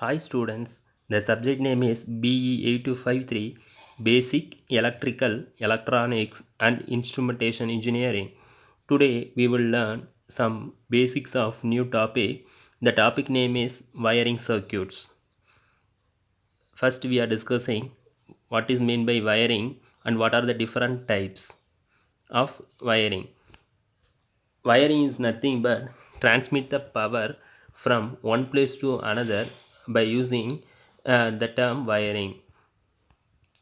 Hi students, the subject name is BE8253 Basic Electrical, Electronics and Instrumentation Engineering. Today we will learn some basics of new topic. The topic name is wiring circuits. First we are discussing what is meant by wiring and what are the different types of wiring. Wiring is nothing but transmit the power from one place to another by using the term wiring.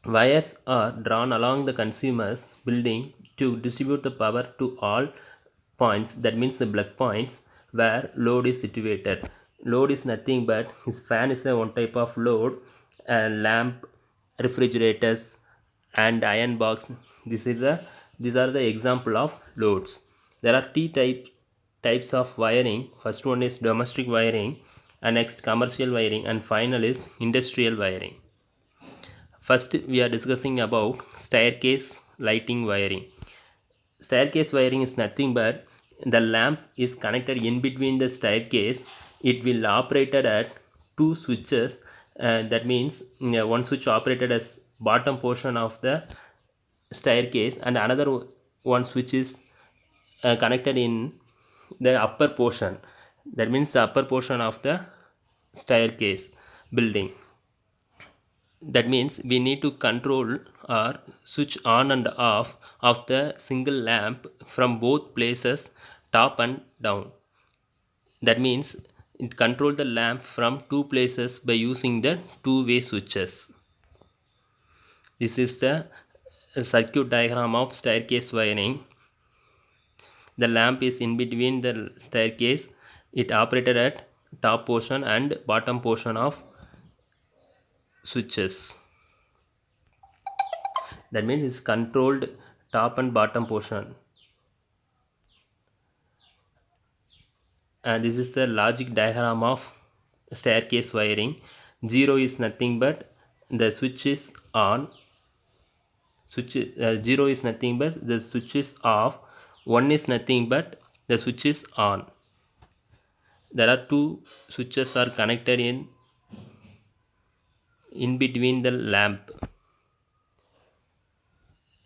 Wires are drawn along the consumer's building to distribute the power to all points, that means the plug points where load is situated. Load is nothing but his fan is a one type of load, lamp, refrigerators and iron box. These are the example of loads. There are types of wiring. First one is domestic wiring, and next commercial wiring, and final is industrial wiring. First, we are discussing about staircase lighting wiring. Staircase wiring is nothing but the lamp is connected in between the staircase. It will operated at two switches. That means one switch operated as bottom portion of the staircase, and another one switch is connected in the upper portion. That means the upper portion of the staircase building. That means we need to control or switch on and off of the single lamp from both places, top and down. That means it control the lamp from two places by using the two-way switches. This is the circuit diagram of staircase wiring. The lamp is in between the staircase. It operated at top portion and bottom portion of switches. That means it's controlled top and bottom portion. And this is the logic diagram of staircase wiring. 0 is nothing but the switch is on, 0 is nothing but the switch is off, 1 is nothing but the switch is on. There are two switches are connected in between the lamp.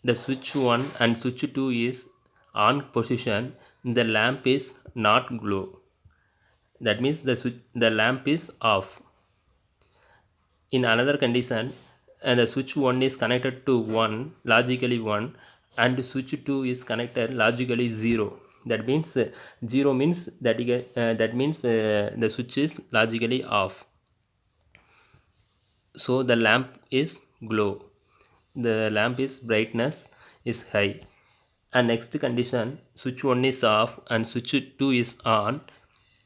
The switch 1 and switch 2 is on position, the lamp is not glow. That means the lamp is off. In another condition, and the switch 1 is connected to 1, logically 1, and switch 2 is connected logically 0. That means 0 means that the switch is logically off. So the lamp is glow, the lamp is brightness is high. And next condition, switch 1 is off and switch 2 is on,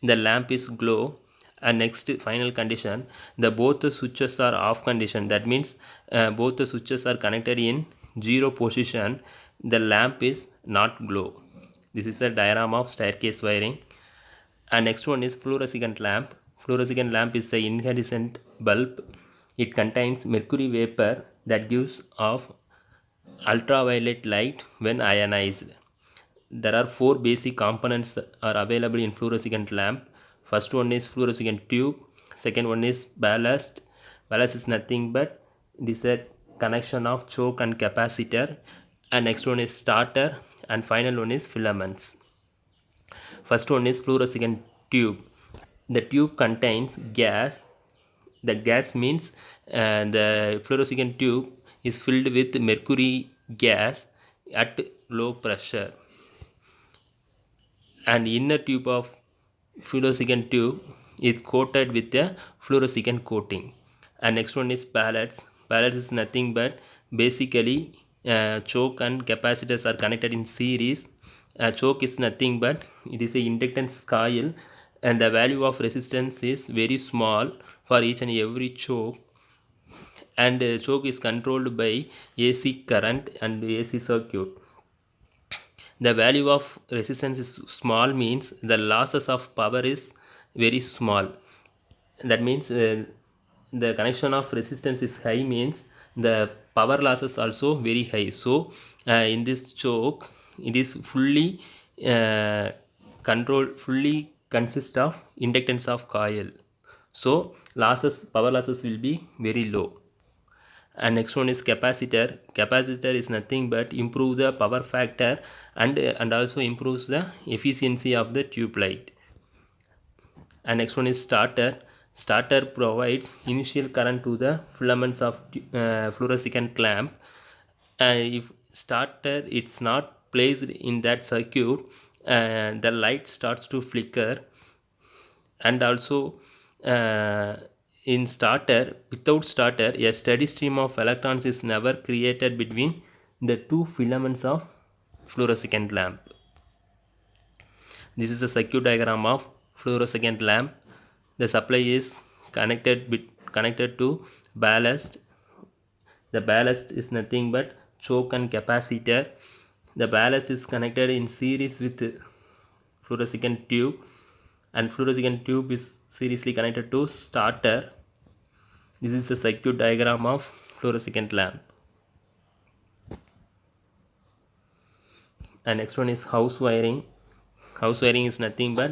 the lamp is glow. And next final condition, the both the switches are off condition. That means both the switches are connected in 0 position, the lamp is not glow. This is a diagram of staircase wiring. And next one is fluorescent lamp. Fluorescent lamp is a incandescent bulb. It contains mercury vapor that gives off ultraviolet light when ionized. There are four basic components that are available in fluorescent lamp. First one is fluorescent tube. Second one is ballast. Ballast is nothing but it is a connection of choke and capacitor. And next one is starter. And final one is filaments. First one is fluorescent tube. The tube contains gas. The gas means the fluorescent tube is filled with mercury gas at low pressure. And inner tube of fluorescent tube is coated with a fluorescent coating. And next one is ballasts. Ballasts is nothing but basically choke and capacitors are connected in series. Choke is nothing but it is a inductance coil, and the value of resistance is very small for each and every choke. And choke is controlled by AC current and AC circuit. The value of resistance is small means the losses of power is very small. That means the connection of resistance is high means the power losses also very high. So in this choke it is fully controlled, fully consists of inductance of coil. So power losses will be very low. And next one is capacitor is nothing but improve the power factor and also improves the efficiency of the tube light. And next one is starter provides initial current to the filaments of fluorescent lamp. If starter it's not placed in that circuit, the light starts to flicker. And also in starter, without starter, a steady stream of electrons is never created between the two filaments of fluorescent lamp. This is a circuit diagram of fluorescent lamp. The supply is connected to ballast. The ballast is nothing but choke and capacitor. The ballast is connected in series with fluorescent tube, and fluorescent tube is seriously connected to starter. This is a circuit diagram of fluorescent lamp. And next one is house wiring. House wiring is nothing but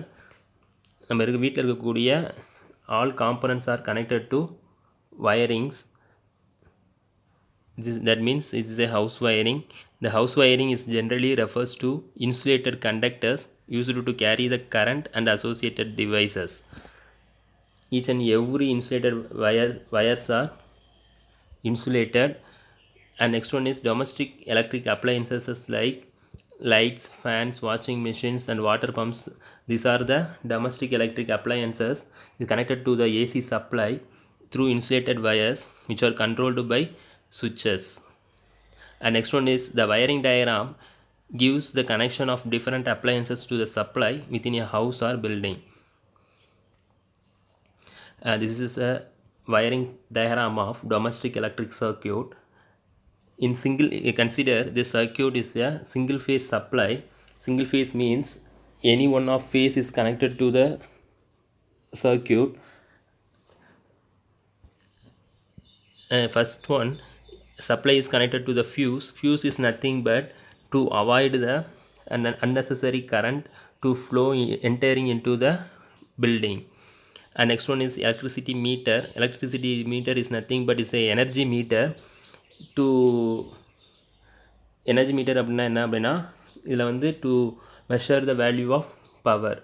நம்ம வீட்டில் இருக்கக்கூடிய all components are connected to wirings. That means it is a house wiring. The house wiring is generally refers to insulated conductors used to carry the current and associated devices. Each and every insulated wires are insulated. And next one is domestic electric appliances like lights, fans, washing machines and water pumps. These are the domestic electric appliances is connected to the AC supply through insulated wires which are controlled by switches. And next one is the wiring diagram gives the connection of different appliances to the supply within a house or building. This is a wiring diagram of domestic electric circuit. In single, consider this circuit is a single phase supply. Single phase means any one of phase is connected to the circuit. First one, supply is connected to the fuse is nothing but to avoid the unnecessary current to flow entering into the building. And next one is electricity meter. Electricity meter is nothing but is a energy meter. To energy meter அப்படின்னா என்ன அப்படின்னா இதில் வந்து to measure the value of power.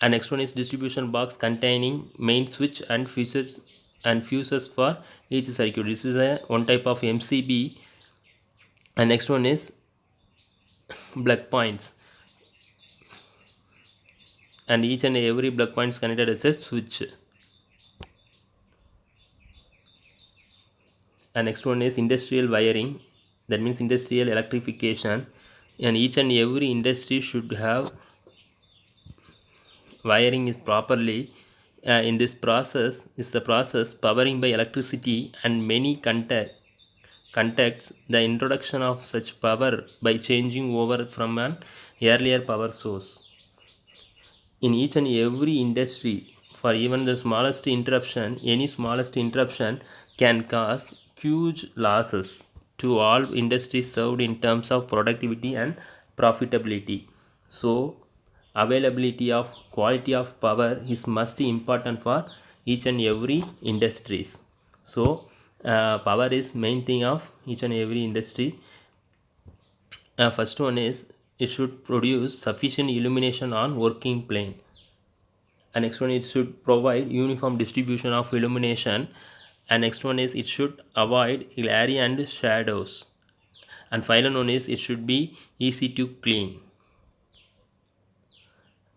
And next one is distribution box containing main switch and fuses for each circuit. This is a one type of MCB. And next one is plug points, and each and every plug point is connected as a switch. And next one is industrial wiring. That means industrial electrification, and each and every industry should have wiring is properly. In this process is the process powering by electricity and many contacts the introduction of such power by changing over from an earlier power source. In each and every industry, for even the smallest interruption, any smallest interruption can cause huge losses to all industries served in terms of productivity and profitability. So availability of quality of power is must important for each and every industries. So power is main thing of each and every industry. First one is it should produce sufficient illumination on working plane. And next one, it should provide uniform distribution of illumination. And next one is it should avoid glare and shadows. And final one is it should be easy to clean.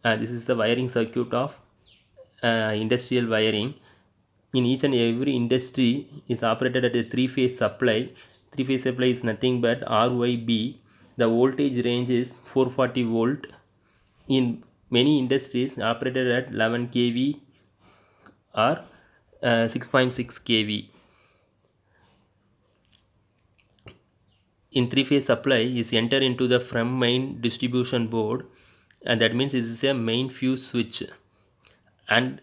This is the wiring circuit of industrial wiring. In each and every industry is operated at a three-phase supply. Three-phase supply is nothing but RYB. The voltage range is 440 volt. In many industries operated at 11 kV or 6.6 kV. In three-phase supply is enter into the from main distribution board, and that means this is a main fuse switch. And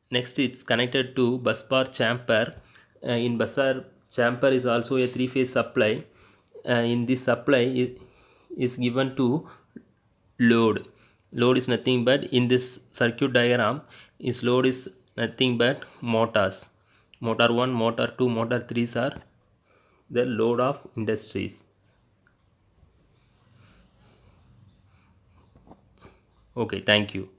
next it's connected to busbar chamber. In busbar chamber is also a three-phase supply. In this supply is given to load. Load is nothing but in this circuit diagram Its load is nothing but motors. Motor 1, motor 2, motor 3 are the load of industries. Okay, thank you.